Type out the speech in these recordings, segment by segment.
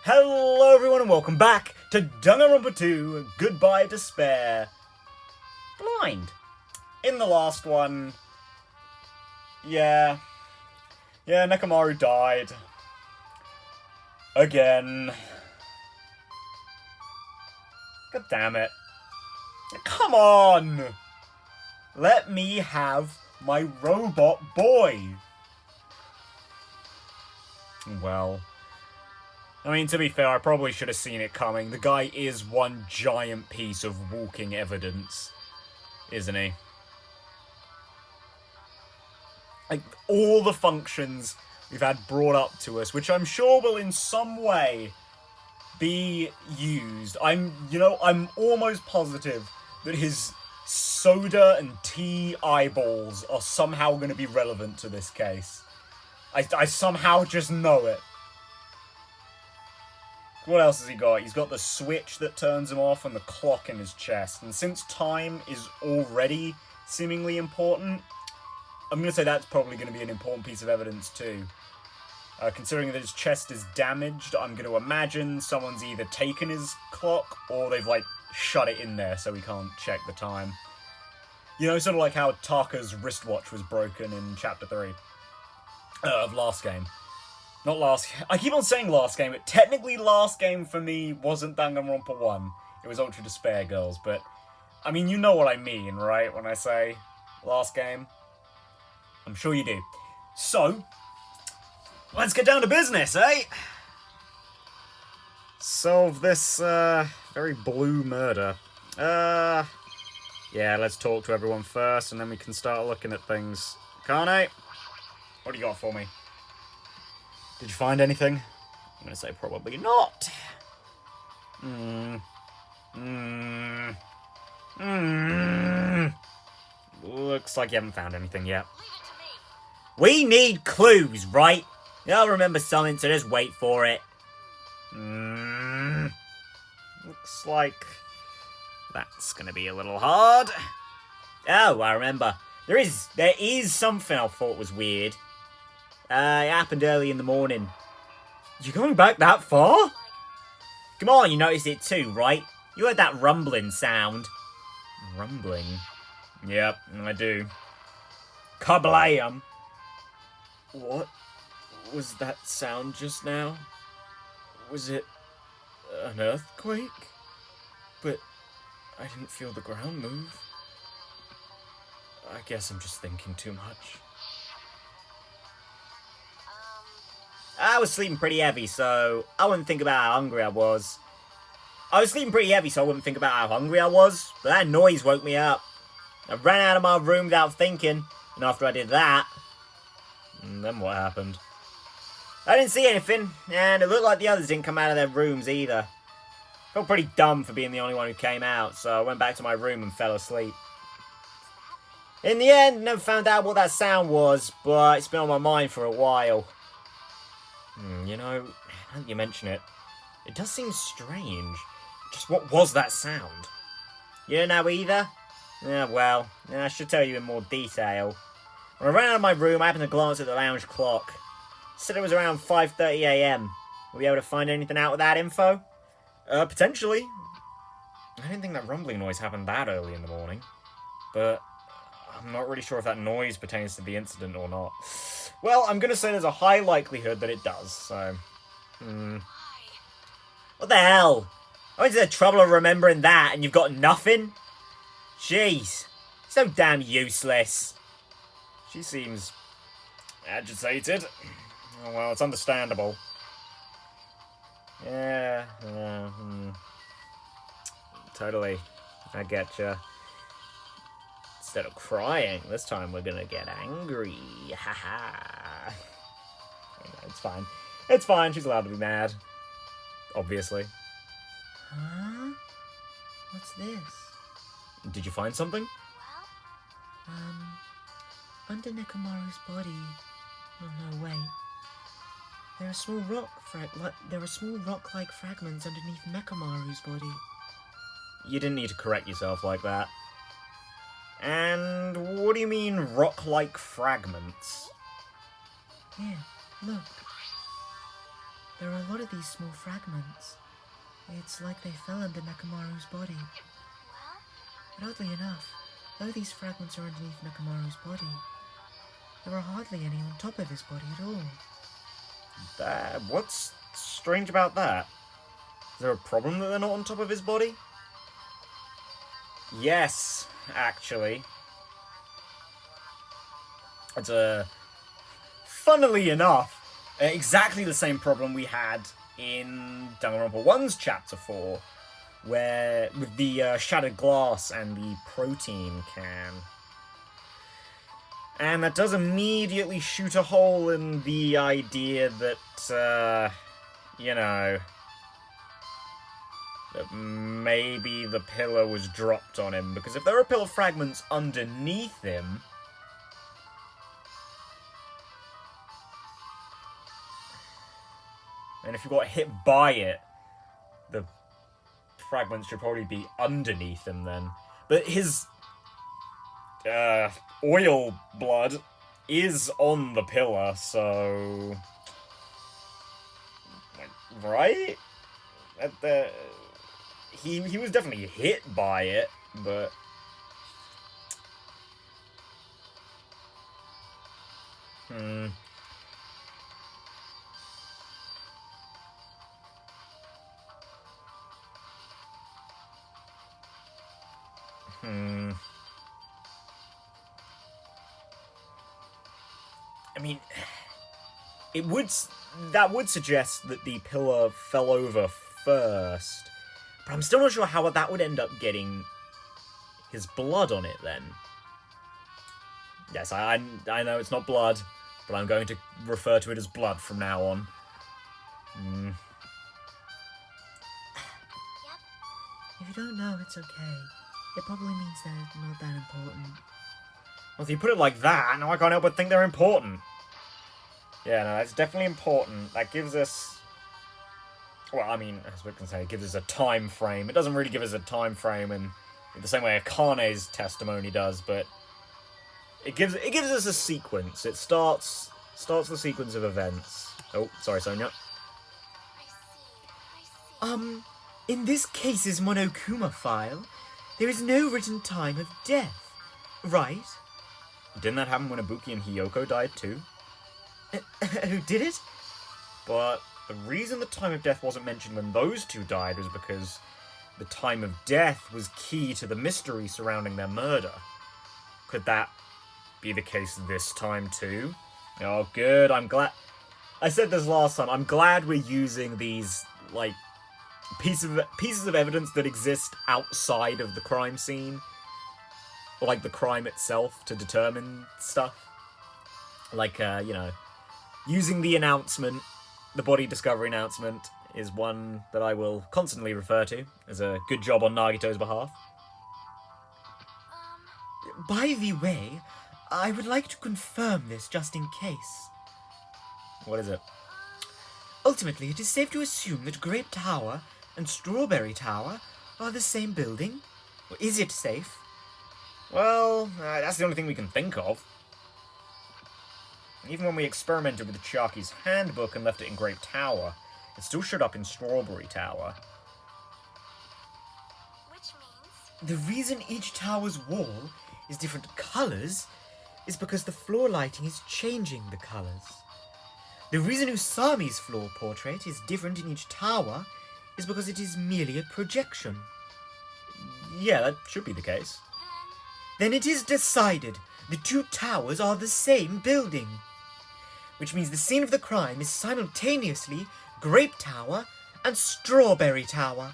Hello everyone and welcome back to Danganronpa 2, Goodbye Despair. Blind. In the last one, yeah, Nekomaru died. Again. God damn it. Come on! Let me have my robot boy. Well, I mean, to be fair, I probably should have seen it coming. The guy is one giant piece of walking evidence, isn't he? Like, all the functions we've had brought up to us, which I'm sure will in some way be used. I'm almost positive that his soda and tea eyeballs are somehow going to be relevant to this case. I somehow just know it. What else has he got? He's got the switch that turns him off and the clock in his chest. And since time is already seemingly important, I'm going to say that's probably going to be an important piece of evidence too. Considering that his chest is damaged, I'm going to imagine someone's either taken his clock or they've, like, shut it in there so he can't check the time. You know, sort of like how Taka's wristwatch was broken in Chapter 3 of last game. Not last... I keep on saying last game, but technically last game for me wasn't Danganronpa 1. It was Ultra Despair Girls, but... I mean, you know what I mean, right? When I say last game. I'm sure you do. So, let's get down to business, eh? Solve this, very blue murder. Yeah, let's talk to everyone first, and then we can start looking at things. Kane, what do you got for me? Did you find anything? I'm gonna say probably not. Looks like you haven't found anything yet. We need clues, right? I'll remember something, so just wait for it. Looks like that's gonna be a little hard. Oh, I remember. There is something I thought was weird. It happened early in the morning. You going back that far? Come on, you noticed it too, right? You heard that rumbling sound. Rumbling? Yep, I do. Kablam! What was that sound just now? Was it an earthquake? But I didn't feel the ground move. I guess I'm just thinking too much. I was sleeping pretty heavy, so I wouldn't think about how hungry I was. But that noise woke me up. I ran out of my room without thinking, and after I did that... then what happened? I didn't see anything, and it looked like the others didn't come out of their rooms either. I felt pretty dumb for being the only one who came out, so I went back to my room and fell asleep. In the end, I never found out what that sound was, but it's been on my mind for a while. You know, now that you mention it, it does seem strange. Just what was that sound? You don't know either? Well, I should tell you in more detail. When I ran out of my room, I happened to glance at the lounge clock. It said it was around 5:30 AM. Will we able to find anything out with that info? Potentially. I didn't think that rumbling noise happened that early in the morning. But I'm not really sure if that noise pertains to the incident or not. Well, I'm going to say there's a high likelihood that it does, so... What the hell? I went to the trouble of remembering that, and you've got nothing? Jeez. So damn useless. She seems agitated. Oh, well, it's understandable. Yeah, totally. I getcha. Instead of crying, this time we're gonna get angry. Haha. It's fine. It's fine, she's allowed to be mad. Obviously. Huh? What's this? Did you find something? Well, under Nekomaru's body... Oh no, wait. There are small rock-like fragments underneath Nekomaru's body. You didn't need to correct yourself like that. And what do you mean, rock-like fragments? Here, look. There are a lot of these small fragments. It's like they fell under Nekomaru's body. But oddly enough, though these fragments are underneath Nekomaru's body, there are hardly any on top of his body at all. What's strange about that? Is there a problem that they're not on top of his body? Yes, actually. It's funnily enough, exactly the same problem we had in Danganronpa 1's Chapter 4, where with the shattered glass and the protein can. And that does immediately shoot a hole in the idea that, you know, that maybe the pillar was dropped on him. Because if there are pillar fragments underneath him, and if you got hit by it, the fragments should probably be underneath him then. But his oil blood is on the pillar, so... Right? He was definitely hit by it, but... I mean, that would suggest that the pillar fell over first, but I'm still not sure how that would end up getting his blood on it then. Yes, I know it's not blood, but I'm going to refer to it as blood from now on. If you don't know, it's okay. It probably means they're not that important. Well, if you put it like that, now I can't help but think they're important. Yeah, no, that's definitely important. That gives us... Well, I mean, as we can say, it gives us a time frame. It doesn't really give us a time frame in the same way Akane's testimony does, but it gives us a sequence. It starts the sequence of events. Oh, sorry, Sonia. In this case's Monokuma file, there is no written time of death, right? Didn't that happen when Ibuki and Hiyoko died too? Who did it? But the reason the time of death wasn't mentioned when those two died was because the time of death was key to the mystery surrounding their murder. Could that be the case this time too? Oh, good. I'm glad. I said this last time. I'm glad we're using these, like, pieces of evidence that exist outside of the crime scene, or like the crime itself, to determine stuff. Like, you know, using the announcement, the body discovery announcement, is one that I will constantly refer to as a good job on Nagito's behalf. By the way, I would like to confirm this just in case. What is it? Ultimately, it is safe to assume that Grape Tower and Strawberry Tower are the same building? Or is it safe? Well, that's the only thing we can think of. Even when we experimented with the Chiaki's handbook and left it in Grape Tower, it still showed up in Strawberry Tower. Which means... The reason each tower's wall is different colours is because the floor lighting is changing the colours. The reason Usami's floor portrait is different in each tower is because it is merely a projection. Yeah, that should be the case. Then it is decided the two towers are the same building, which means the scene of the crime is simultaneously Grape Tower and Strawberry Tower.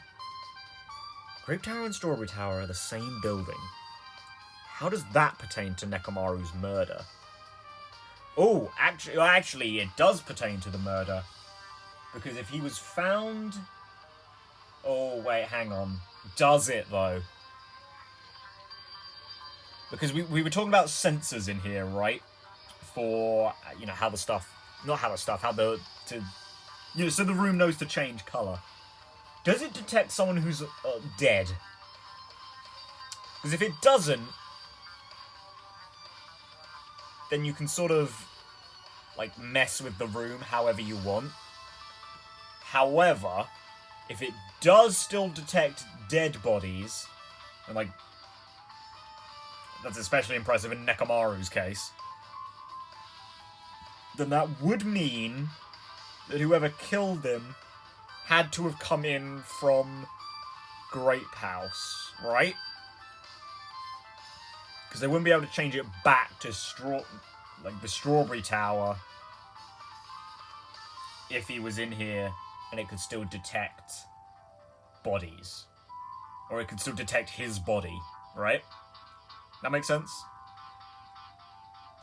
Grape Tower and Strawberry Tower are the same building. How does that pertain to Nekomaru's murder? Oh, actually, it does pertain to the murder. Because if he was found... Oh, wait, hang on. Does it, though? Because we were talking about sensors in here, right? For, you know, how the stuff... Not how the stuff, how the... You know, so the room knows to change colour. Does it detect someone who's dead? Because if it doesn't, then you can sort of, like, mess with the room however you want. However, if it does still detect dead bodies, and like, that's especially impressive in Nekomaru's case, then that would mean that whoever killed him had to have come in from Grape House, right? Because they wouldn't be able to change it back to the Strawberry Tower if he was in here and it could still detect bodies. Or it could still detect his body, right? That makes sense?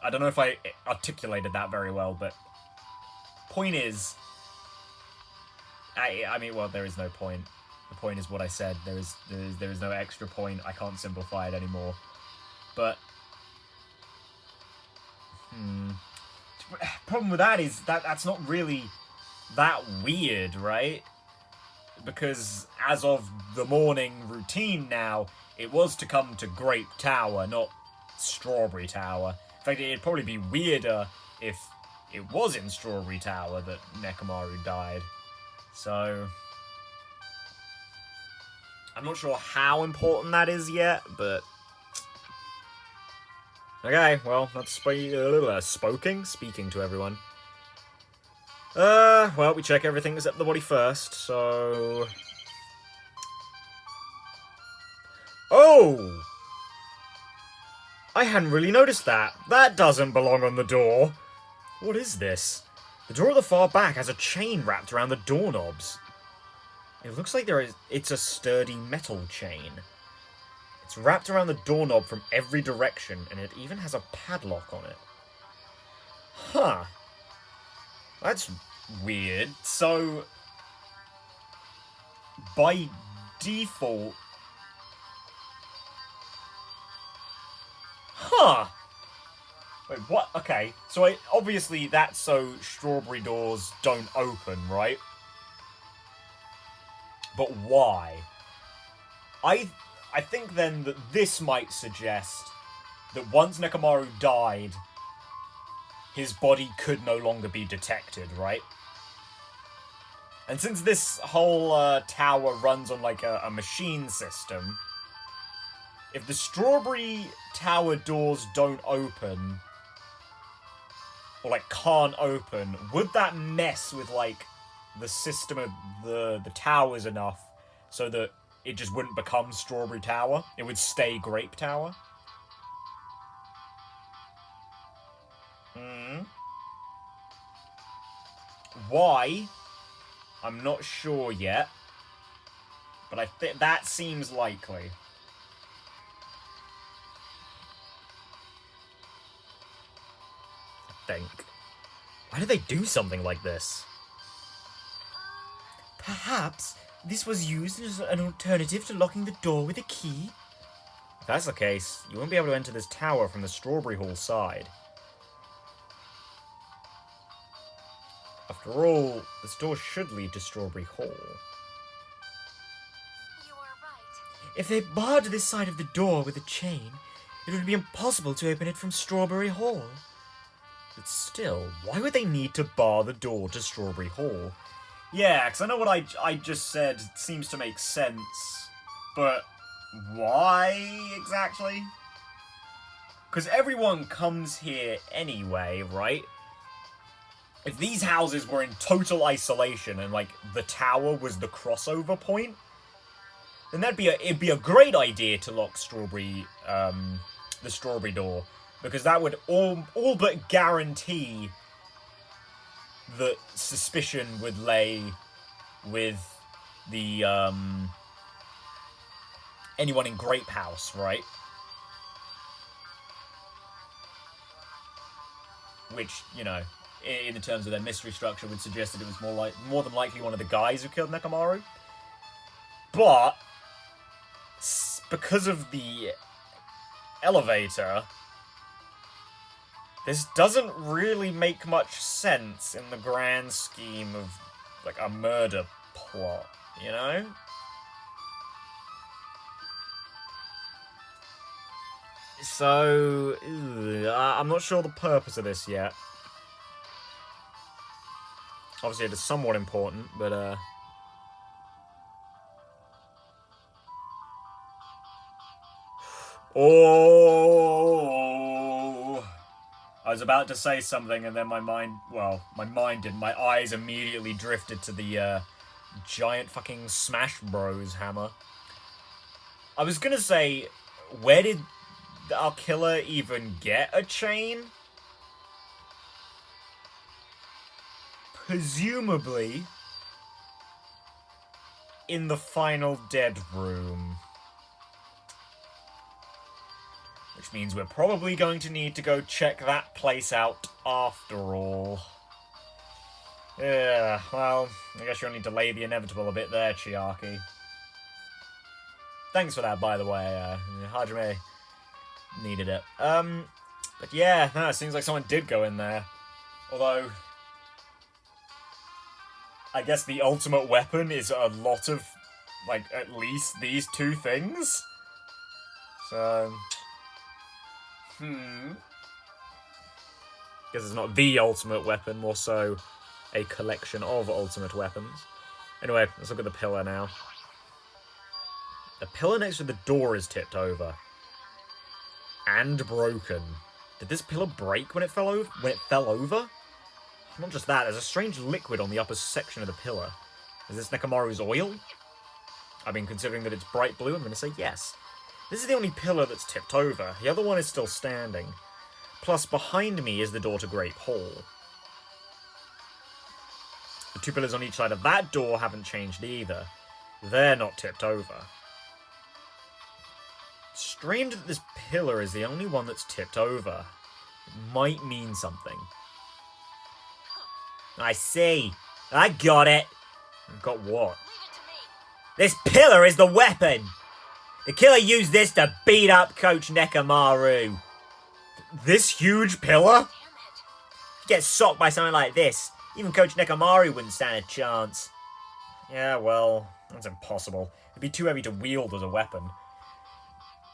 I don't know if I articulated that very well, but point is, I mean, well, there is no point. The point is what I said. There is no extra point. I can't simplify it anymore. But problem with that is that's not really that weird, right? Because as of the morning routine now, it was to come to Grape Tower, not Strawberry Tower. In fact, it'd probably be weirder if it was in Strawberry Tower that Nekomaru died. So I'm not sure how important that is yet, but okay, well, that's speaking to everyone. Well, we check everything except the body first, so... Oh! I hadn't really noticed that. That doesn't belong on the door. What is this? The door at the far back has a chain wrapped around the doorknobs. It looks like it's a sturdy metal chain. It's wrapped around the doorknob from every direction, and it even has a padlock on it. Huh. That's weird. So, by default... Huh. Wait, what? Okay. So, obviously that's so strawberry doors don't open, right? But why? I think then that this might suggest that once Nekomaru died, his body could no longer be detected, right? And since this whole tower runs on like a machine system, if the Strawberry Tower doors don't open, or like can't open, would that mess with like the system of the towers enough so that it just wouldn't become Strawberry Tower? It would stay Grape Tower? Why? I'm not sure yet. But I think that seems likely. I think. Why do they do something like this? Perhaps this was used as an alternative to locking the door with a key? If that's the case, you won't be able to enter this tower from the Strawberry Hall side. After all, this door should lead to Strawberry Hall. You are right. If they barred this side of the door with a chain, it would be impossible to open it from Strawberry Hall. But still, why would they need to bar the door to Strawberry Hall? Yeah, because I know what I just said seems to make sense, but why exactly? Because everyone comes here anyway, right? If these houses were in total isolation and, like, the tower was the crossover point, then it'd be a great idea to lock the Strawberry door, because that would all but guarantee that suspicion would lay with the, anyone in Grape House, right? Which, you know, in the terms of their mystery structure, would suggest that it was more than likely one of the guys who killed Nekomaru. But because of the elevator, this doesn't really make much sense in the grand scheme of like a murder plot, you know? So, I'm not sure the purpose of this yet. Obviously, it is somewhat important, but, Oh! I was about to say something, and then my mind didn't. My eyes immediately drifted to the, giant fucking Smash Bros. Hammer. I was gonna say, where did our killer even get a chain? Presumably in the final dead room. Which means we're probably going to need to go check that place out after all. Yeah, well, I guess you only delay the inevitable a bit there, Chiaki. Thanks for that, by the way. Hajime needed it. But yeah, no, it seems like someone did go in there. Although, I guess the ultimate weapon is a lot of, like, at least these two things. So, Guess it's not the ultimate weapon, more so a collection of ultimate weapons. Anyway, let's look at the pillar now. The pillar next to the door is tipped over. And broken. Did this pillar break when it fell over? Not just that, there's a strange liquid on the upper section of the pillar. Is this Nekomaru's oil? I mean, considering that it's bright blue, I'm going to say yes. This is the only pillar that's tipped over. The other one is still standing. Plus, behind me is the door to Grape Hall. The two pillars on each side of that door haven't changed either. They're not tipped over. It's strange that this pillar is the only one that's tipped over. It might mean something. I see. I got it. Got what? This pillar is the weapon! The killer used this to beat up Coach Nekomaru. This huge pillar? If you get socked by something like this, even Coach Nekomaru wouldn't stand a chance. Yeah, well, that's impossible. It'd be too heavy to wield as a weapon.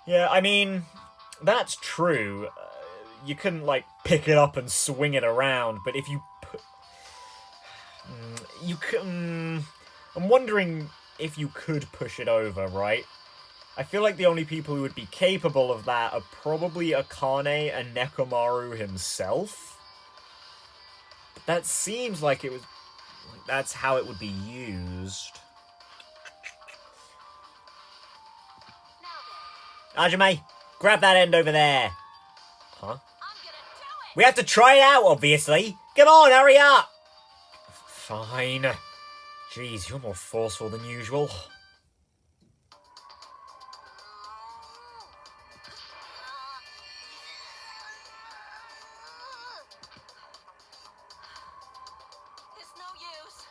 Yeah, I mean, that's true. You couldn't, like, pick it up and swing it around, but if you I'm wondering if you could push it over, right? I feel like the only people who would be capable of that are probably Akane and Nekomaru himself. But that seems like it was... that's how it would be used. Hajime, grab that end over there. Huh? We have to try it out, obviously. Come on, hurry up! Fine. Jeez, you're more forceful than usual. It's no use.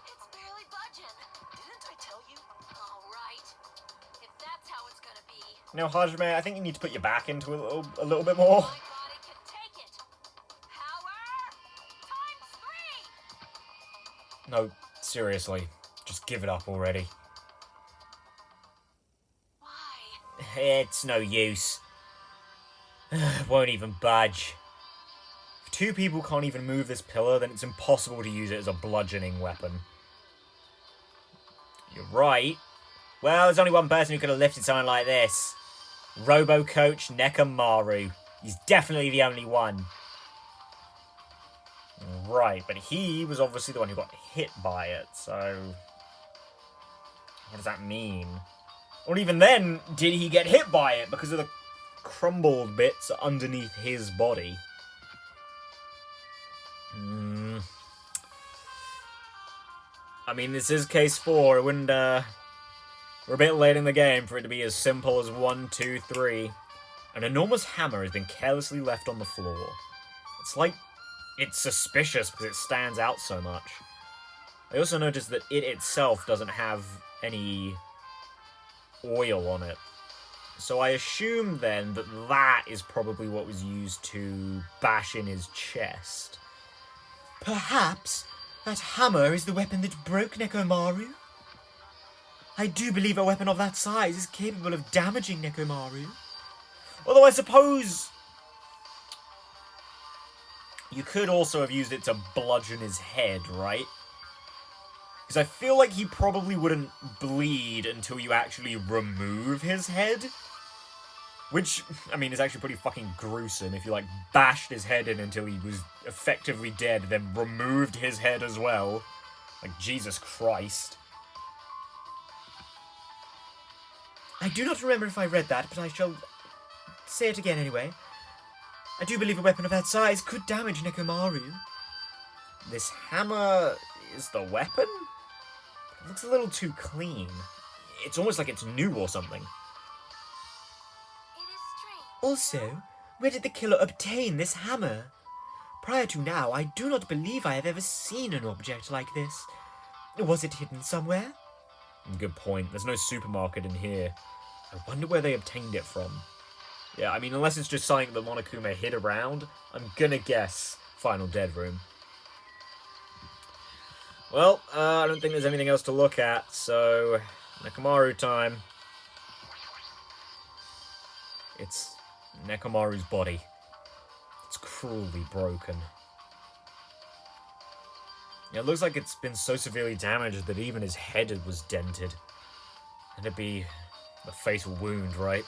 It's barely budging. Didn't I tell you? All right. If that's how it's gonna be. Now, Hajime, I think you need to put your back into it a little bit more. My body can take it. Power times 3. No, seriously. Just give it up already. Why? It's no use. Won't even budge. If two people can't even move this pillar, then it's impossible to use it as a bludgeoning weapon. You're right. Well, there's only one person who could have lifted something like this. Robo-Coach Nekomaru. He's definitely the only one. Right, but he was obviously the one who got hit by it, so... what does that mean? Or even then, did he get hit by it because of the crumbled bits underneath his body? I mean, this is case 4. It wouldn't, we're a bit late in the game for it to be as simple as 1, 2, 3. An enormous hammer has been carelessly left on the floor. It's like... it's suspicious because it stands out so much. I also noticed that it itself doesn't have any oil on it. So I assume then that that is probably what was used to bash in his chest. Perhaps that hammer is the weapon that broke Nekomaru? I do believe a weapon of that size is capable of damaging Nekomaru. Although I suppose... you could also have used it to bludgeon his head, right? Because I feel like he probably wouldn't bleed until you actually remove his head. Which, I mean, is actually pretty fucking gruesome if you, like, bashed his head in until he was effectively dead, then removed his head as well. Like, Jesus Christ. I do not remember if I read that, but I shall say it again anyway. I do believe a weapon of that size could damage Nekomaru. This hammer is the weapon? It looks a little too clean. It's almost like it's new or something. It is strange. Also, where did the killer obtain this hammer? Prior to now, I do not believe I have ever seen an object like this. Was it hidden somewhere? Good point. There's no supermarket in here. I wonder where they obtained it from. Yeah, I mean, unless it's just something that Monokuma hid around, I'm gonna guess Final Dead Room. Well, I don't think there's anything else to look at, so Nekomaru time. It's Nekomaru's body. It's cruelly broken. Yeah, it looks like it's been so severely damaged that even his head was dented. And it'd be a fatal wound, right?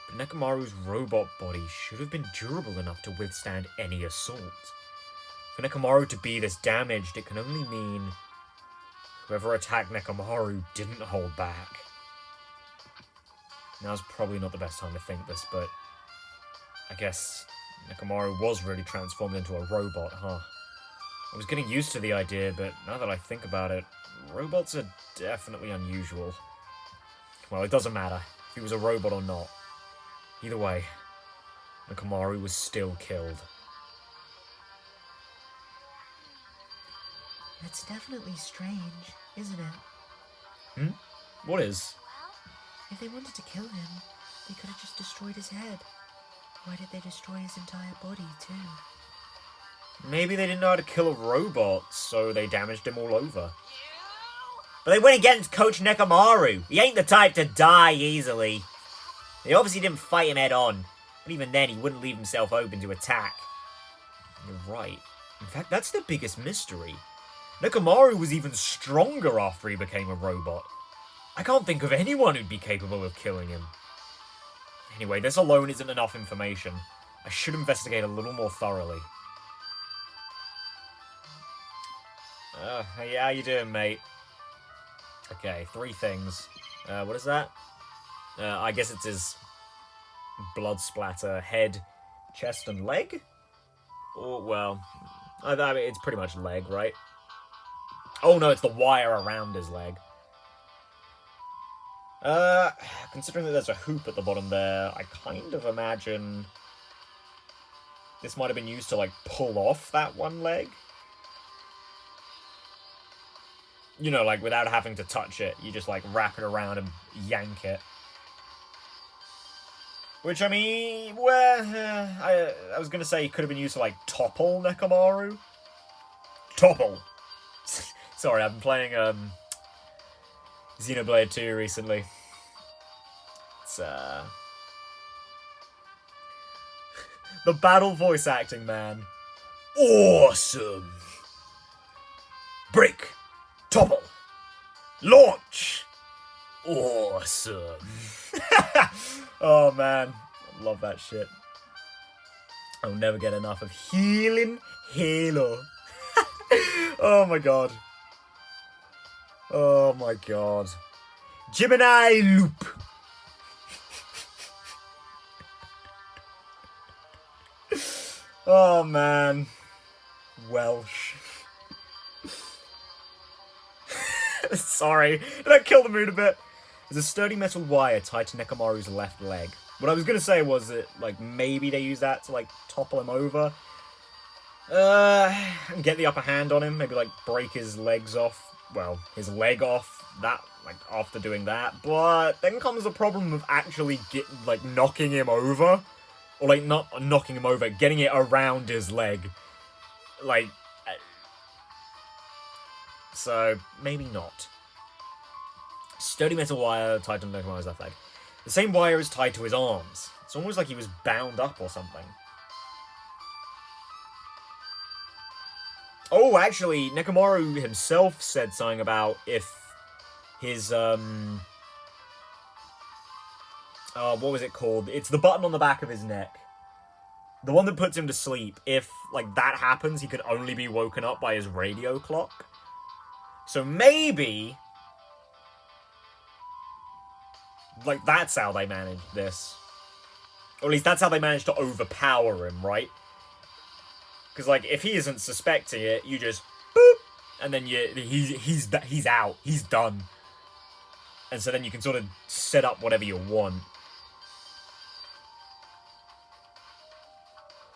But Nekomaru's robot body should have been durable enough to withstand any assault. For Nekomaru to be this damaged, it can only mean whoever attacked Nekomaru didn't hold back. Now's probably not the best time to think this, but I guess Nekomaru was really transformed into a robot, huh? I was getting used to the idea, but now that I think about it, robots are definitely unusual. Well, it doesn't matter if he was a robot or not. Either way, Nekomaru was still killed. That's definitely strange, isn't it? What is? Well, If they wanted to kill him, they could have just destroyed his head. Why did they destroy his entire body, too? Maybe they didn't know how to kill a robot, so they damaged him all over. you! But they went against Coach Nekomaru. He ain't the type to die easily. They obviously didn't fight him head on, but even then he wouldn't leave himself open to attack. You're right. In fact, that's the biggest mystery. Nekomaru was even stronger after he became a robot. I can't think of anyone who'd be capable of killing him. Anyway, this alone isn't enough information. I should investigate a little more thoroughly. Hey, how you doing, mate? Okay, 3 things. What is that? I guess it's his blood splatter head, chest, and leg? Or, well, I mean, it's pretty much leg, right? Oh no, it's the wire around his leg. Considering that there's a hoop at the bottom there, I kind of imagine this might have been used to, like, pull off that one leg. You know, like, without having to touch it. You just, like, wrap it around and yank it. Which, I mean, I was going to say it could have been used to, like, topple Nekomaru. Topple! Sorry, I've been playing, Xenoblade 2 recently. It's, the battle voice acting, man. Awesome! Break! Topple! Launch! Awesome! Oh, man. I love that shit. I'll never get enough of healing Halo. Oh, my God. Oh, my God. Gemini Loop. Oh, man. Welsh. Sorry. Did I kill the mood a bit? There's a sturdy metal wire tied to Nekomaru's left leg. What I was going to say was that, like, maybe they use that to, like, topple him over. And get the upper hand on him. Maybe, like, break his legs off. Well, his leg off. That, like, after doing that. But then comes the problem of actually knocking him over. Or, like, not knocking him over. Getting it around his leg. Like... So, maybe not. Sturdy metal wire tied to Nekomaru's left leg. The same wire is tied to his arms. It's almost like he was bound up or something. Oh, Oh, actually, Nekomaru himself said something about if his, what was it called? It's the button on the back of his neck. The one that puts him to sleep. If, like, that happens, he could only be woken up by his radio clock. So maybe... like, that's how they managed this. Or at least that's how they managed to overpower him, right? Because, like, if he isn't suspecting it, you just... boop! And then he's out. He's done. And so then you can sort of set up whatever you want.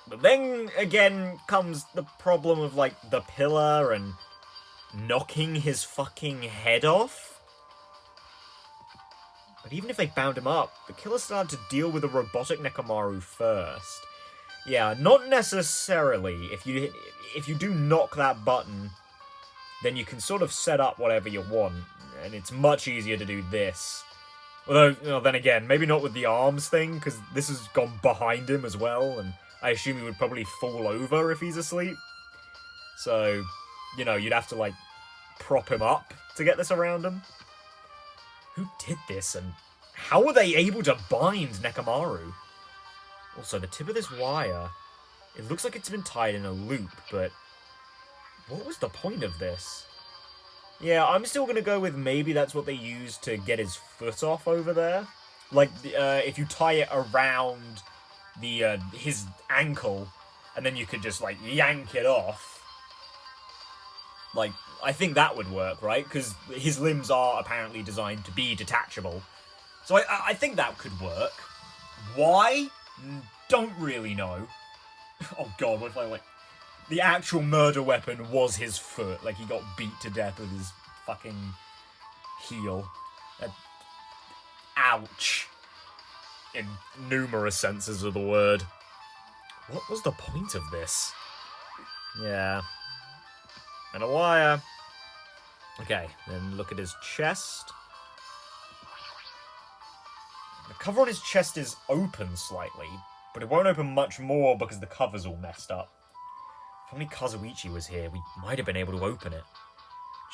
But then, again, comes the problem of, like, the pillar and knocking his fucking head off. But even if they bound him up, the killer started to deal with the robotic Nekomaru first. Yeah, not necessarily. If you do knock that button, then you can sort of set up whatever you want. And it's much easier to do this. Although, you know, then again, maybe not with the arms thing, because this has gone behind him as well, and I assume he would probably fall over if he's asleep. So, you know, you'd have to, like, prop him up to get this around him. Who did this, and how were they able to bind Nekomaru? Also, the tip of this wire, it looks like it's been tied in a loop, but what was the point of this? Yeah, I'm still going to go with maybe that's what they used to get his foot off over there. Like, if you tie it around his ankle, and then you could just, like, yank it off. Like, I think that would work, right? Because his limbs are apparently designed to be detachable. So I think that could work. Why? Don't really know. Oh god, what if I, like... the actual murder weapon was his foot. Like, he got beat to death with his fucking heel. Ouch. In numerous senses of the word. What was the point of this? Yeah. And a wire. Okay, then look at his chest. The cover on his chest is open slightly, but it won't open much more because the cover's all messed up. If only Kazuichi was here, we might have been able to open it.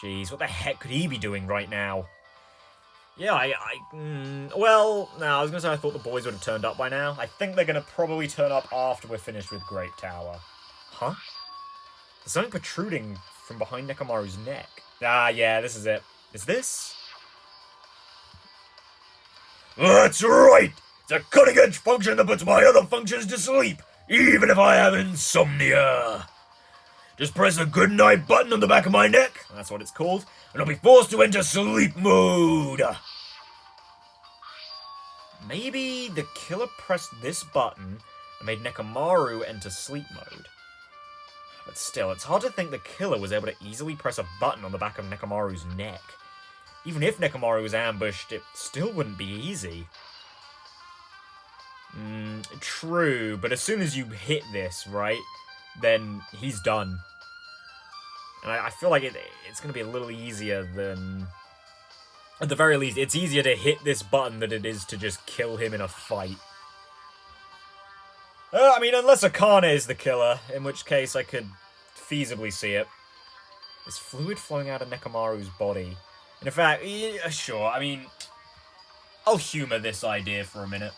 Jeez, what the heck could he be doing right now? Yeah, well, no, I was going to say I thought the boys would have turned up by now. I think they're going to probably turn up after we're finished with Grape Tower. Huh? There's something protruding from behind Nekomaru's neck. Ah, yeah, this is it. Is this? That's right! It's a cutting-edge function that puts my other functions to sleep, even if I have insomnia. Just press the good night button on the back of my neck, that's what it's called, and I'll be forced to enter sleep mode. Maybe the killer pressed this button and made Nekomaru enter sleep mode. But still, it's hard to think the killer was able to easily press a button on the back of Nekomaru's neck. Even if Nekomaru was ambushed, it still wouldn't be easy. True, but as soon as you hit this, right, then he's done. And I feel like it's going to be a little easier than... at the very least, it's easier to hit this button than it is to just kill him in a fight. I mean, unless Akane is the killer, in which case I could feasibly see it. There's fluid flowing out of Nekomaru's body. And in fact, yeah, sure, I mean, I'll humour this idea for a minute.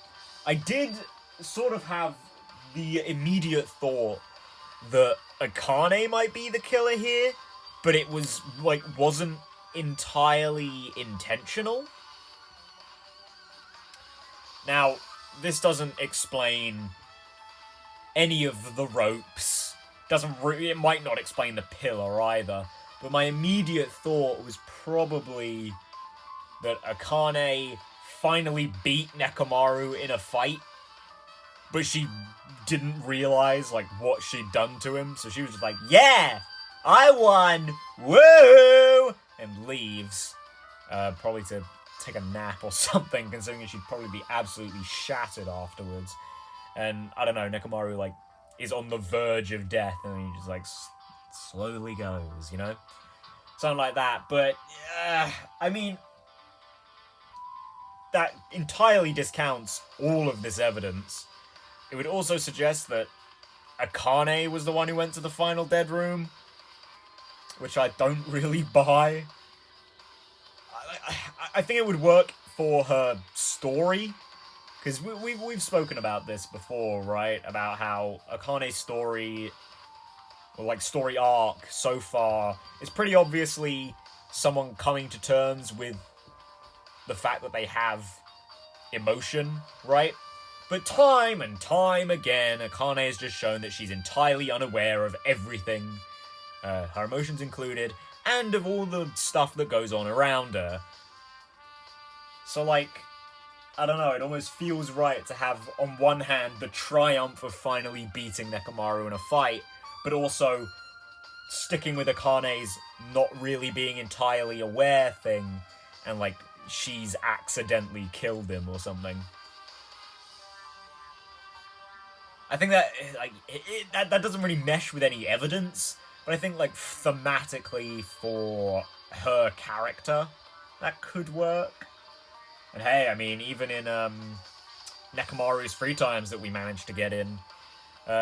I did sort of have the immediate thought that Akane might be the killer here, but it was, like, wasn't entirely intentional. Now, this doesn't explain any of the ropes. It might not explain the pillar either. But my immediate thought was probably that Akane finally beat Nekomaru in a fight, but she didn't realize, like, what she'd done to him, so she was just like, yeah, I won, woo, and leaves, probably to take a nap or something, considering she'd probably be absolutely shattered afterwards, and, I don't know, Nekomaru, like, is on the verge of death, and he just, like, slowly goes, you know? Something like that, but, I mean, that entirely discounts all of this evidence. It would also suggest that Akane was the one who went to the final dead room, which I don't really buy. I think it would work for her story, because we've spoken about this before, right? About how Akane's story, or like story arc so far, is pretty obviously someone coming to terms with the fact that they have emotion, right? But time and time again, Akane has just shown that she's entirely unaware of everything, her emotions included, and of all the stuff that goes on around her. So, like, I don't know, it almost feels right to have, on one hand, the triumph of finally beating Nekomaru in a fight, but also sticking with Akane's not really being entirely aware thing, and, like, she's accidentally killed him or something. I think that, like, that doesn't really mesh with any evidence, but I think, like, thematically for her character, that could work. And hey, I mean, even in Nekomaru's free times that we managed to get in,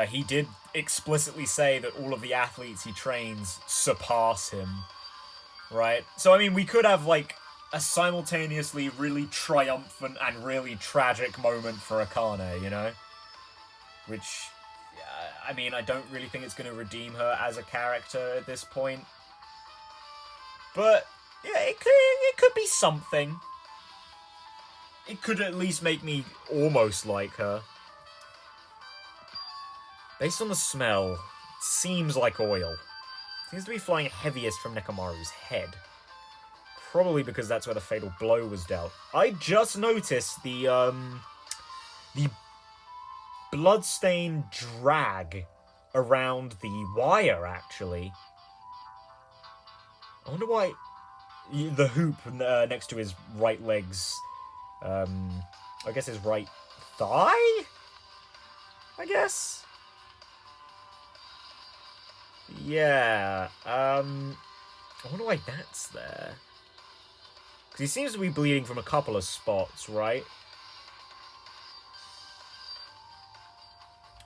he did explicitly say that all of the athletes he trains surpass him, right? So, I mean, we could have, like, a simultaneously really triumphant and really tragic moment for Akane, you know? Which, I mean, I don't really think it's going to redeem her as a character at this point. But, yeah, it could be something. It could at least make me almost like her. Based on the smell, it seems like oil. It seems to be flying heaviest from Nekomaru's head. Probably because that's where the fatal blow was dealt. I just noticed the bloodstained drag around the wire, actually. I wonder why the hoop next to his right leg's, I guess his right thigh? I guess? Yeah, I wonder why that's there. Because he seems to be bleeding from a couple of spots, right?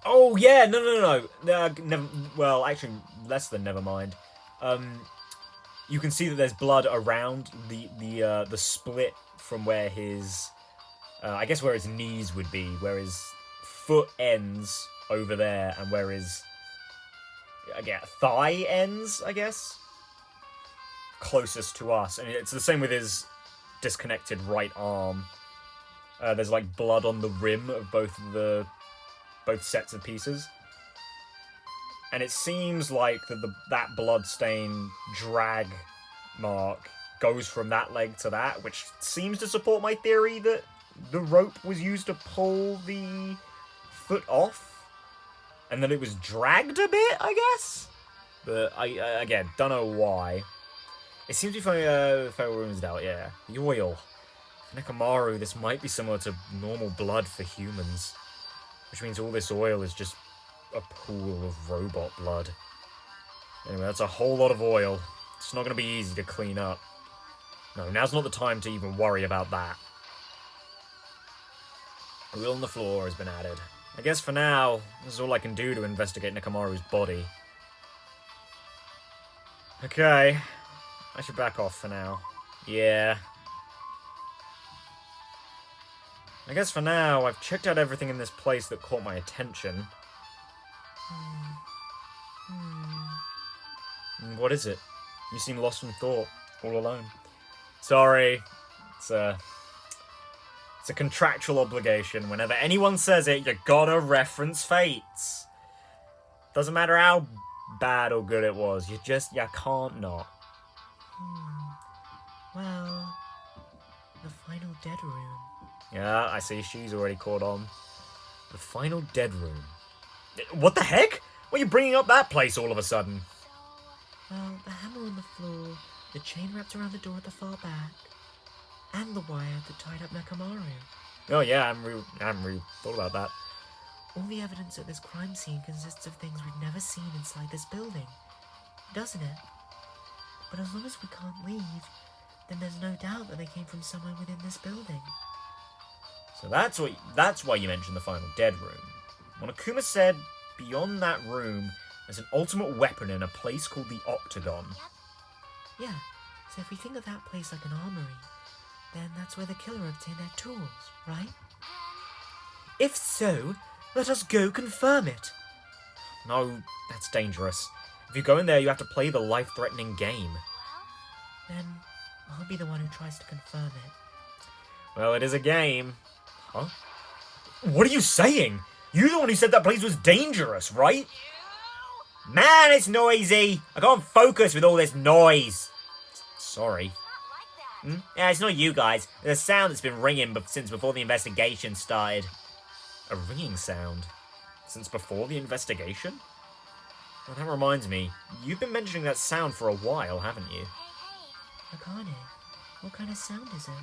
Oh, yeah, no. Never, well, actually, less than never mind. You can see that there's blood around the split from where his, I guess where his knees would be, where his foot ends over there, and where his, again, thigh ends, I guess? Closest to us. And it's the same with his disconnected right arm. There's, like, blood on the rim of both sets of pieces. And it seems like that blood-stained drag mark goes from that leg to that, which seems to support my theory that the rope was used to pull the foot off, and that it was dragged a bit, I guess? But, I again, don't know why. It seems to be fatal wounds out, yeah. The oil. For Nekomaru, this might be similar to normal blood for humans. Which means all this oil is just a pool of robot blood. Anyway, that's a whole lot of oil. It's not going to be easy to clean up. No, now's not the time to even worry about that. Oil on the floor has been added. I guess for now, this is all I can do to investigate Nekomaru's body. Okay. I should back off for now. Yeah. I guess for now, I've checked out everything in this place that caught my attention. What is it? You seem lost in thought, all alone. Sorry. It's a contractual obligation. Whenever anyone says it, you gotta reference Fates. Doesn't matter how bad or good it was, you can't not. Well, the final dead room. Yeah, I see she's already caught on. The final dead room. What the heck? Why are you bringing up that place all of a sudden? Well, the hammer on the floor, the chain wrapped around the door at the far back, and the wire that tied up Nekomaru. Oh yeah, I haven't really thought about that. All the evidence at this crime scene consists of things we've never seen inside this building, doesn't it? But as long as we can't leave, then there's no doubt that they came from somewhere within this building. So that's why you mentioned the final dead room. Monokuma said beyond that room there's an ultimate weapon in a place called the Octagon. Yep. Yeah, so if we think of that place like an armory, then that's where the killer obtained their tools, right? If so, let us go confirm it. No, that's dangerous. If you go in there, you have to play the life-threatening game. Then I'll be the one who tries to confirm it. Well, it is a game. Huh? What are you saying? You're the one who said that place was dangerous, right? Man, it's noisy. I can't focus with all this noise. Sorry. Yeah, it's not you guys. There's a sound that's been ringing since before the investigation started. A ringing sound? Since before the investigation? Well, that reminds me. You've been mentioning that sound for a while, haven't you? Akane, what kind of sound is it?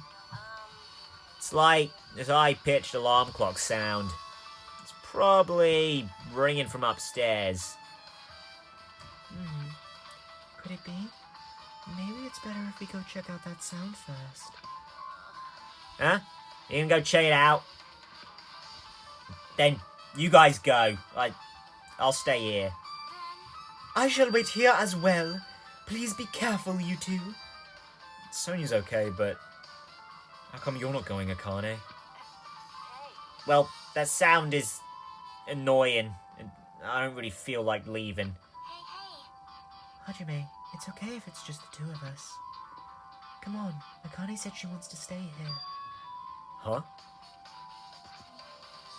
It's like this high-pitched alarm clock sound. It's probably ringing from upstairs. Could it be? Maybe it's better if we go check out that sound first. Huh? You can go check it out? Then you guys go. I'll stay here. I shall wait here as well. Please be careful, you two. Sonya's okay, but how come you're not going, Akane? Well, that sound is annoying, and I don't really feel like leaving. Hajime, it's okay if it's just the two of us. Come on, Akane said she wants to stay here. Huh?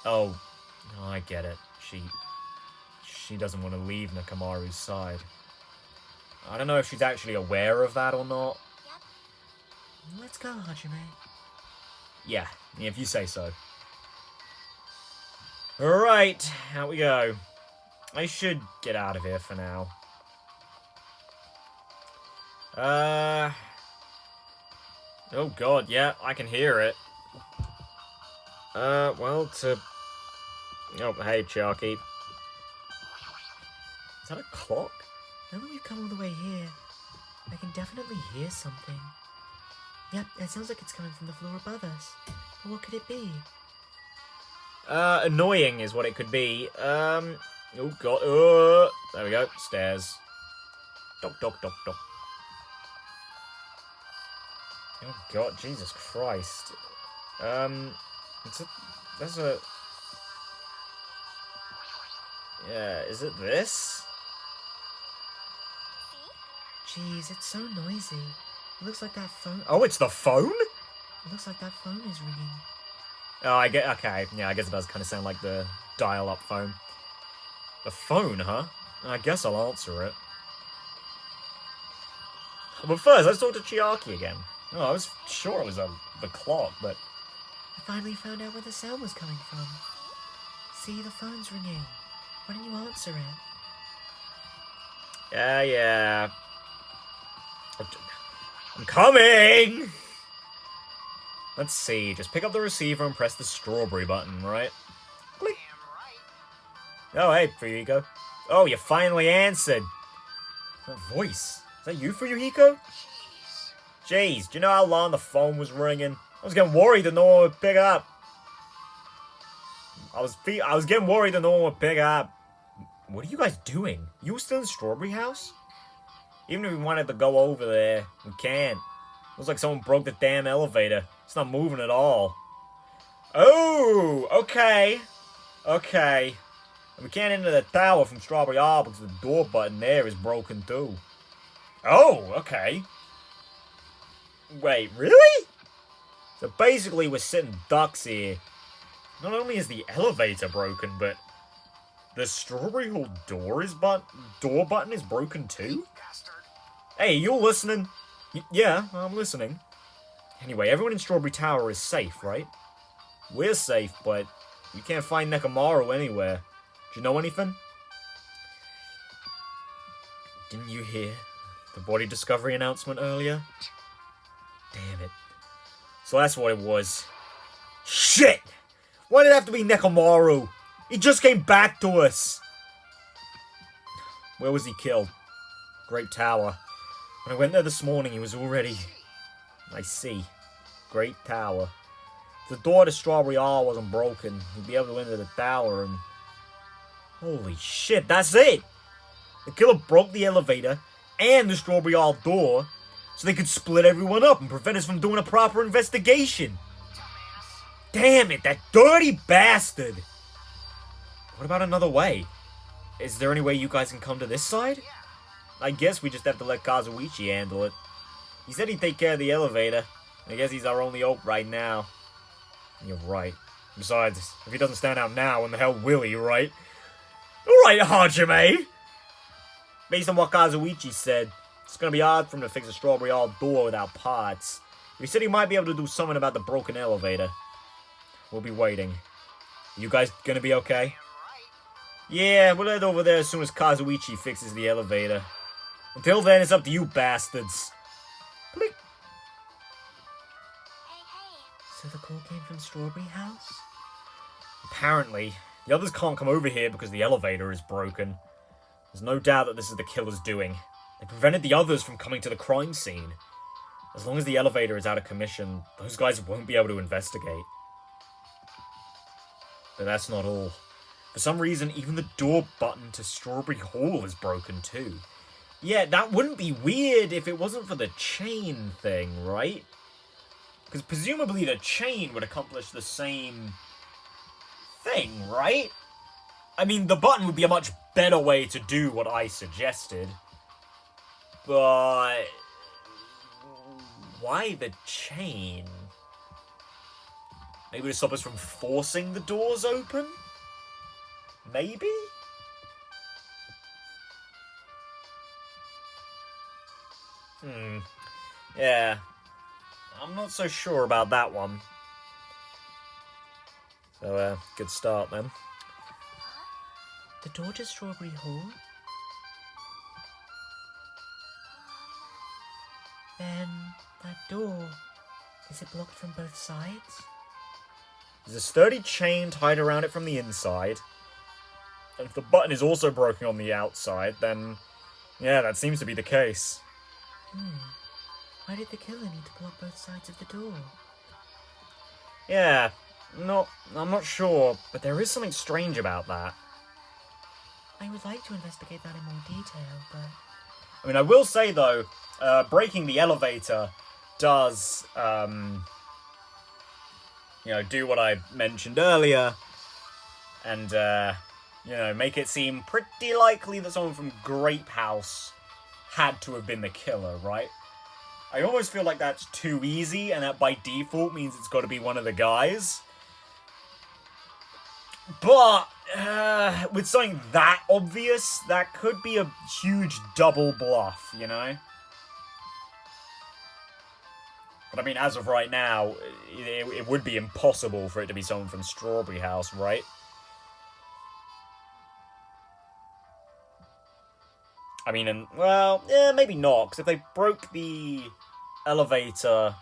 Oh, no, I get it. She doesn't want to leave Nakamaru's side. I don't know if she's actually aware of that or not. Let's go, Hajime. Yeah, if you say so. Alright, out we go. I should get out of here for now. Oh god, yeah, I can hear it. Well, oh, hey, Chiaki. Is that a clock? Now that we've come all the way here, I can definitely hear something. Yep, it sounds like it's coming from the floor above us. But what could it be? Annoying is what it could be. Oh god, there we go, stairs. Dock, dock, dock, dock. Oh god, Jesus Christ. There's a... Yeah, is it this? Jeez, it's so noisy. It looks like that phone... Oh, it's the phone? It looks like that phone is ringing. Oh, I get... Okay, yeah, I guess it does kind of sound like the dial-up phone. The phone, huh? I guess I'll answer it. But first, let's talk to Chiaki again. Oh, I was sure it was the clock, but... I finally found out where the sound was coming from. See, the phone's ringing. Why don't you answer it? Yeah. I'm coming! Let's see, just pick up the receiver and press the strawberry button, right? Click. Oh, hey, Fuyuhiko. Oh, you finally answered. That voice. Is that you, Fuyuhiko? Jeez, do you know how long the phone was ringing? I was getting worried that no one would pick up. I was getting worried that no one would pick up. What are you guys doing? You still in the strawberry house? Even if we wanted to go over there, we can't. Looks like someone broke the damn elevator. It's not moving at all. Oh, okay. Okay. We can't enter the tower from Strawberry Arbor because the door button there is broken too. Oh, okay. Wait, really? So basically we're sitting ducks here. Not only is the elevator broken, but the Strawberry Hall door button is broken too? Hey, you're listening? Yeah, I'm listening. Anyway, everyone in Strawberry Tower is safe, right? We're safe, but we can't find Nekamaru anywhere. Do you know anything? Didn't you hear the body discovery announcement earlier? Damn it. So that's what it was. Shit! Why did it have to be Nekamaru? He just came back to us! Where was he killed? Great Tower. When I went there this morning, he was already... I see. Great Tower. If the door to Strawberry Hall wasn't broken, he'd be able to enter the tower and... Holy shit, that's it! The killer broke the elevator and the Strawberry Hall door so they could split everyone up and prevent us from doing a proper investigation. Damn it, that dirty bastard! What about another way? Is there any way you guys can come to this side? I guess we just have to let Kazuichi handle it. He said he'd take care of the elevator. I guess he's our only hope right now. You're right. Besides, if he doesn't stand out now, when the hell will he, right? Alright, Hajime! Based on what Kazuichi said, it's gonna be hard for him to fix a Strawberry Hall door without parts. But he said he might be able to do something about the broken elevator. We'll be waiting. You guys gonna be okay? Yeah, we'll head over there as soon as Kazuichi fixes the elevator. Until then, it's up to you bastards. Click. So the call came from Strawberry House? Apparently. The others can't come over here because the elevator is broken. There's no doubt that this is the killer's doing. They prevented the others from coming to the crime scene. As long as the elevator is out of commission, those guys won't be able to investigate. But that's not all. For some reason, even the door button to Strawberry Hall is broken too. Yeah, that wouldn't be weird if it wasn't for the chain thing, right? Because presumably the chain would accomplish the same thing, right? I mean, the button would be a much better way to do what I suggested. But why the chain? Maybe to stop us from forcing the doors open? Maybe? Yeah. I'm not so sure about that one. So, good start then. The door to Strawberry Hall? Then, that door, is it blocked from both sides? There's a sturdy chain tied around it from the inside. And if the button is also broken on the outside, then yeah, that seems to be the case. Why did the killer need to block both sides of the door? Yeah, I'm not sure, but there is something strange about that. I would like to investigate that in more detail, but... I mean, I will say, though, breaking the elevator does, do what I mentioned earlier, and, make it seem pretty likely that someone from Grape House had to have been the killer, right? I almost feel like that's too easy, and that by default means it's got to be one of the guys. But, with something that obvious, that could be a huge double bluff, you know? But I mean, as of right now, it would be impossible for it to be someone from Strawberry House, right? I mean, maybe not, because if they broke the elevator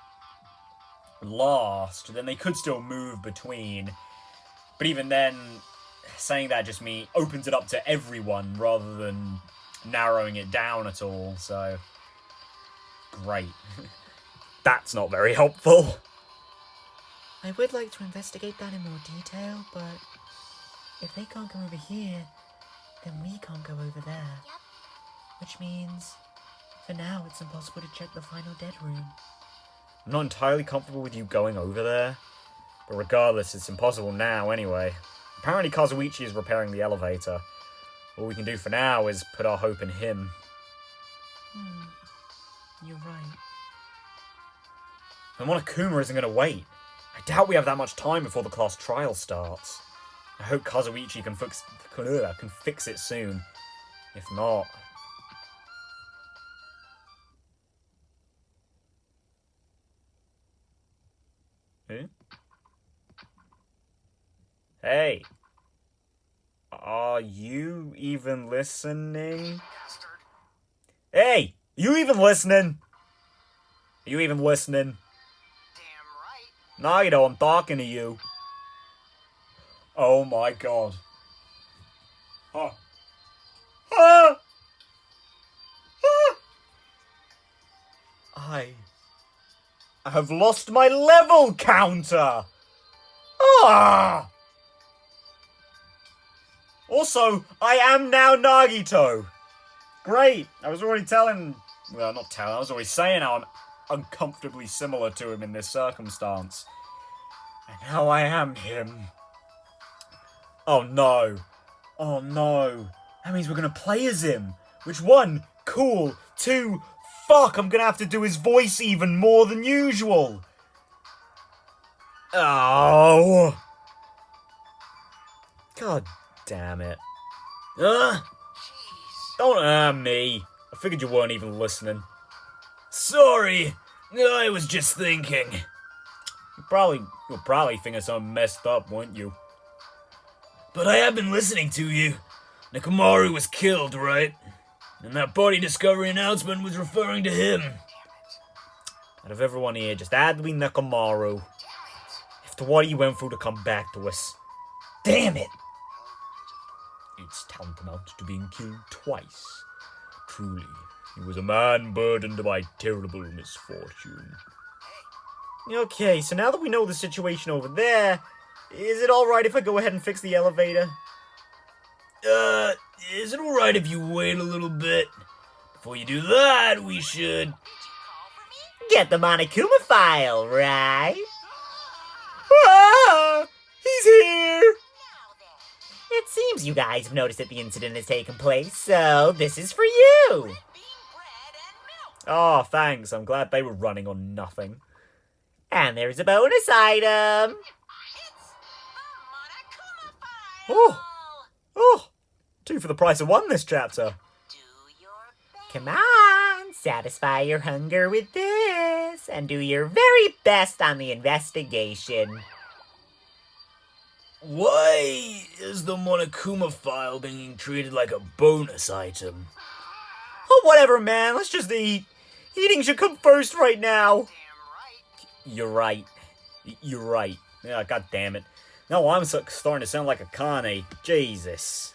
last, then they could still move between. But even then, saying that just opens it up to everyone rather than narrowing it down at all, so... Great. That's not very helpful. I would like to investigate that in more detail, but if they can't come over here, then we can't go over there. Yep. Which means, for now, it's impossible to check the final dead room. I'm not entirely comfortable with you going over there, but regardless, it's impossible now anyway. Apparently Kazuichi is repairing the elevator. All we can do for now is put our hope in him. You're right. And Monokuma isn't going to wait. I doubt we have that much time before the class trial starts. I hope Kazuichi can fix it soon. If not... Hey. Are you even listening? Hey! Are you even listening? Are you even listening? Damn right. No, you know, I'm talking to you. Oh my god. Ah. Ah! Ah! I have lost my level counter! Ah! Also, I am now Nagito. Great. I was already telling well, not telling, I was always saying how I'm uncomfortably similar to him in this circumstance. And now I am him. Oh no. Oh no. That means we're gonna play as him. Which one? Cool. 2. Fuck, I'm gonna have to do his voice even more than usual. Oh. God damn it. Jeez. Don't me. I figured you weren't even listening. Sorry, I was just thinking. You'll probably think it's something messed up, won't you? But I have been listening to you. Nekomaru was killed, right? And that body discovery announcement was referring to him. Out of everyone here, just had to be Nekomaru. After what he went through to come back to us. Damn it! It's tantamount to being killed twice. Truly, he was a man burdened by terrible misfortune. Okay, so now that we know the situation over there, is it alright if I go ahead and fix the elevator? Is it alright if you wait a little bit? Before you do that, we should... Get the Monokuma file, right? Ah! He's here! It seems you guys have noticed that the incident has taken place, so this is for you! Oh, thanks. I'm glad they were running on nothing. And there's a bonus item! Oh! Oh! 2 for the price of 1 this chapter. Come on, satisfy your hunger with this, and do your very best on the investigation. Why is the Monokuma file being treated like a bonus item? Oh, whatever, man. Let's just eat. Eating should come first right now. You're right. You're right. Yeah, god damn it. No, I'm starting to sound like a Kane. Jesus.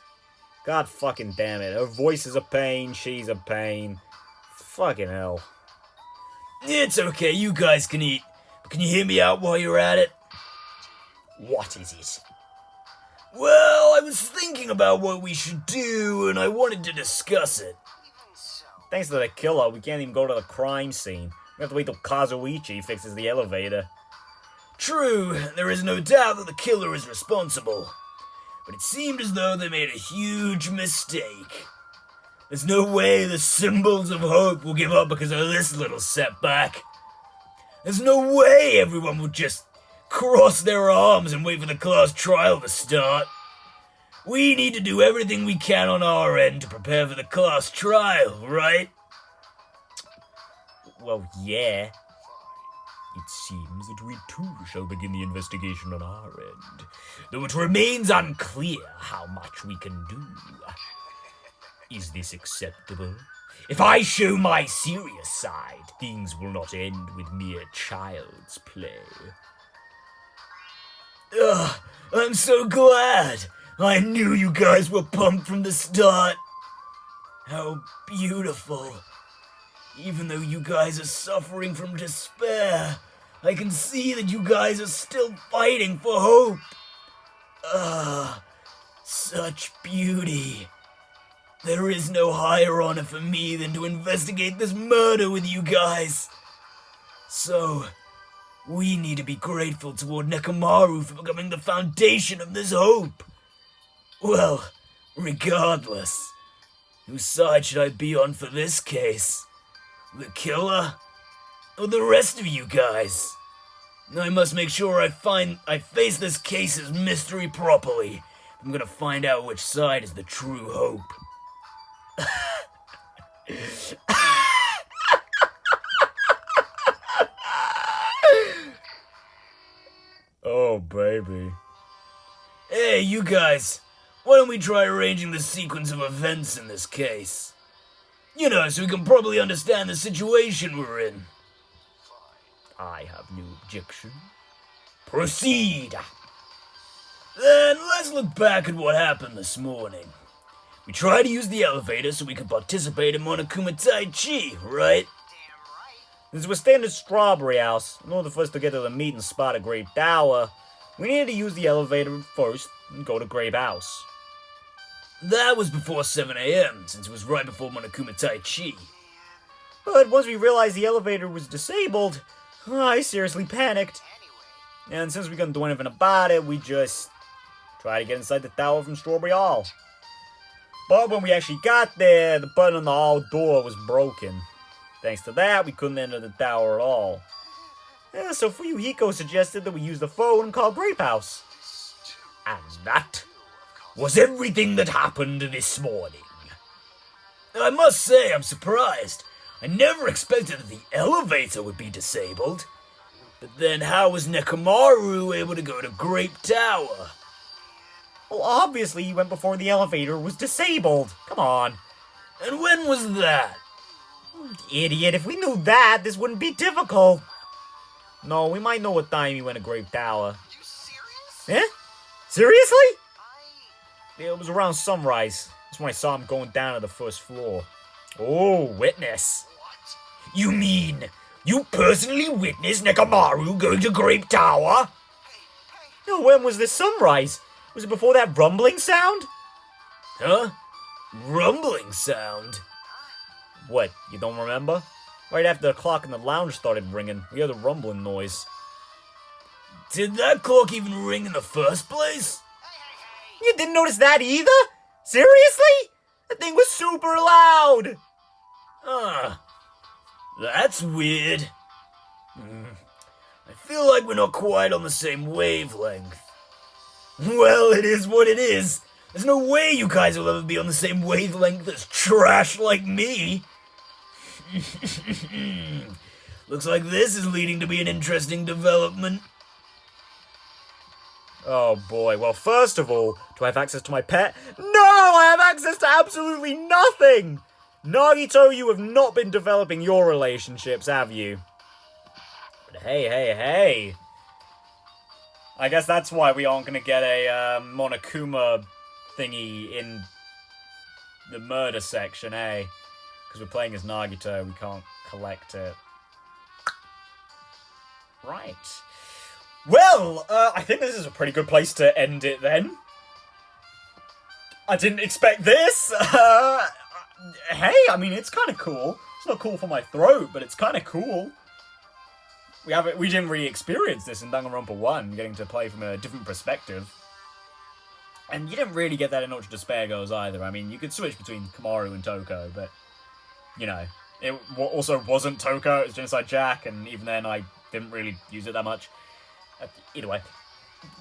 God fucking damn it. Her voice is a pain, she's a pain. Fucking hell. It's okay, you guys can eat. But can you hear me out while you're at it? What is it? Well, I was thinking about what we should do, and I wanted to discuss it. Thanks to the killer, we can't even go to the crime scene. We have to wait till Kazuichi fixes the elevator. True, there is no doubt that the killer is responsible. But it seemed as though they made a huge mistake. There's no way the symbols of hope will give up because of this little setback. There's no way everyone will just cross their arms and wait for the class trial to start. We need to do everything we can on our end to prepare for the class trial, right? Well, yeah. It seems that we too shall begin the investigation on our end, though it remains unclear how much we can do. Is this acceptable? If I show my serious side, things will not end with mere child's play. Ugh, I'm so glad! I knew you guys were pumped from the start. How beautiful. Even though you guys are suffering from despair, I can see that you guys are still fighting for hope. Such beauty. There is no higher honor for me than to investigate this murder with you guys. So, we need to be grateful toward Nekomaru for becoming the foundation of this hope. Well, regardless, whose side should I be on for this case? The killer? Or the rest of you guys? I must make sure I face this case's mystery properly. I'm gonna find out which side is the true hope. Oh, baby. Hey, you guys. Why don't we try arranging the sequence of events in this case? You know, so we can probably understand the situation we're in. I have no objection. Proceed! Then let's look back at what happened this morning. We tried to use the elevator so we could participate in Monokuma Tai Chi, right? Since we're staying at Strawberry House, in order for us to get to the meeting spot at Grape Tower, we needed to use the elevator first and go to Grape House. That was before 7 a.m., since it was right before Monokuma Tai Chi. But once we realized the elevator was disabled, I seriously panicked. And since we couldn't do anything about it, we just tried to get inside the tower from Strawberry Hall. But when we actually got there, the button on the hall door was broken. Thanks to that, we couldn't enter the tower at all. Yeah, so Fuyuhiko suggested that we use the phone and call Grape House. And that was everything that happened this morning. I must say I'm surprised. I never expected that the elevator would be disabled. But then how was Nekomaru able to go to Grape Tower? Well, obviously he went before the elevator was disabled. Come on. And when was that? Idiot, if we knew that, this wouldn't be difficult. No, we might know what time he went to Grape Tower. You serious? Eh? Seriously? It was around sunrise. That's when I saw him going down to the first floor. Oh, witness. What? You mean you personally witnessed Nekomaru going to Grape Tower? No, when was this sunrise? Was it before that rumbling sound? Huh? Rumbling sound? What, you don't remember? Right after the clock in the lounge started ringing, we heard a rumbling noise. Did that clock even ring in the first place? You didn't notice that either? Seriously? That thing was super loud! That's weird. I feel like we're not quite on the same wavelength. Well, it is what it is. There's no way you guys will ever be on the same wavelength as trash like me. Looks like this is leading to be an interesting development. Oh boy, well first of all, do I have access to my pet? No! I have access to absolutely nothing! Nagito, you have not been developing your relationships, have you? But hey. I guess that's why we aren't gonna get a Monokuma thingy in the murder section, eh? Because we're playing as Nagito, we can't collect it. Right. Well, I think this is a pretty good place to end it then. I didn't expect this. Hey, I mean, it's kind of cool. It's not cool for my throat, but it's kind of cool. We didn't really experience this in Danganronpa 1, getting to play from a different perspective. And you didn't really get that in Ultra Despair Girls either. I mean, you could switch between Kamaru and Toko, but, you know, it also wasn't Toko, it was Genocide Jack, and even then I didn't really use it that much. Either way.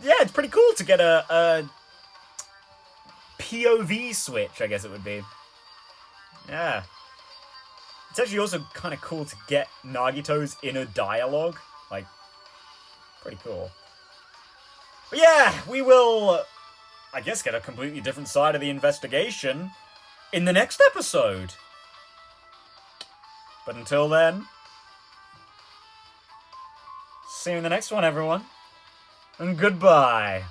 Yeah, it's pretty cool to get a POV switch, I guess it would be. Yeah. It's actually also kind of cool to get Nagito's inner dialogue. Like, pretty cool. But yeah, we will, I guess, get a completely different side of the investigation in the next episode. But until then, see you in the next one, everyone. And goodbye.